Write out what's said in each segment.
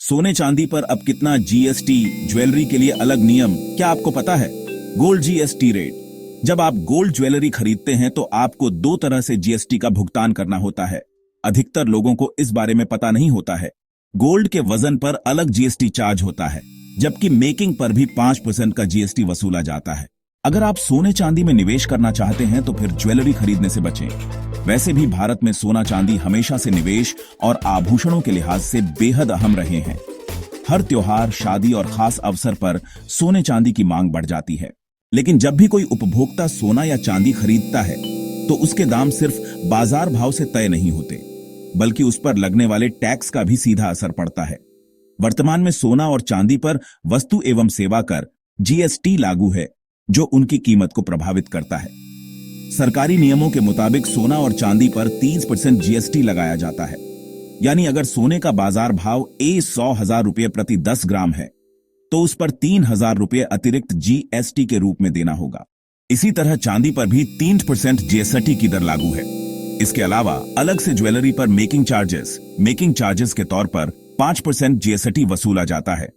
सोने चांदी पर अब कितना जीएसटी, ज्वेलरी के लिए अलग नियम, क्या आपको पता है? Gold GST rate. जब आप गोल्ड ज्वेलरी खरीदते हैं तो आपको दो तरह से जीएसटी का भुगतान करना होता है। अधिकतर लोगों को इस बारे में पता नहीं होता है। गोल्ड के वजन पर अलग जीएसटी चार्ज होता है, जबकि मेकिंग पर भी 5% का जीएसटी वसूला जाता है। अगर आप सोने चांदी में निवेश करना चाहते हैं तो फिर ज्वेलरी खरीदने से बचें। वैसे भी भारत में सोना चांदी हमेशा से निवेश और आभूषणों के लिहाज से बेहद अहम रहे हैं। हर त्योहार, शादी और खास अवसर पर सोने चांदी की मांग बढ़ जाती है। लेकिन जब भी कोई उपभोक्ता सोना या चांदी खरीदता है तो उसके दाम सिर्फ बाजार भाव से तय नहीं होते, बल्कि उस पर लगने वाले टैक्स का भी सीधा असर पड़ता है। वर्तमान में सोना और चांदी पर वस्तु एवं सेवा कर जीएसटी लागू है, जो उनकी कीमत को प्रभावित करता है। सरकारी नियमों के मुताबिक सोना और चांदी पर 30% जीएसटी लगाया जाता है। यानी अगर सोने का बाजार भाव 100,000 रुपये प्रति 10 ग्राम है तो उस पर 3,000 रुपये अतिरिक्त जीएसटी के रूप में देना होगा। इसी तरह चांदी पर भी 3% जीएसटी की दर लागू है। इसके अलावा अलग से ज्वेलरी पर मेकिंग चार्जेस के तौर पर 5% जीएसटी वसूला जाता है।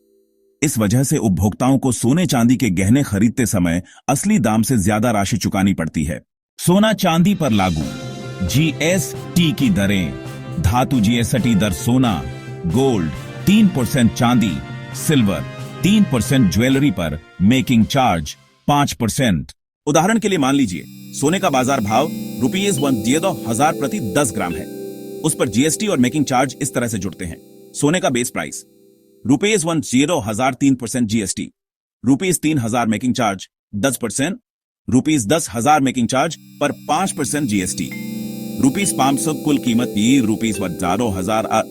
इस वजह से उपभोक्ताओं को सोने चांदी के गहने खरीदते समय असली दाम से ज्यादा राशि चुकानी पड़ती है। सोना चांदी पर लागू जीएसटी की दरें। धातु जीएसटी दर सोना, गोल्ड 3%, चांदी, सिल्वर 3%, ज्वेलरी पर मेकिंग चार्ज 5%। उदाहरण के लिए मान लीजिए सोने का बाजार भाव ₹1,10,000 प्रति 10 ग्राम है। उस पर जीएसटी और मेकिंग चार्ज इस तरह से जुड़ते हैं। सोने का base price ₹1,10,000 3% GST, ₹3,000 making charge 10%, ₹10,000 making charge पर 5% जीएसटी, ₹500 कुल कीमत ₹10,000,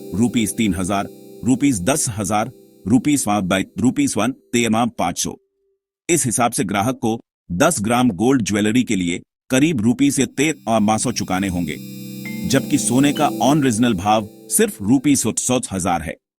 ₹3,000, ₹10,000, ₹1,500। इस हिसाब से ग्राहक को 10 ग्राम गोल्ड ज्वेलरी के लिए करीब ₹13,500 चुकाने होंगे, जबकि सोने का ऑन रीजनल भाव सिर्फ ₹7,000 है।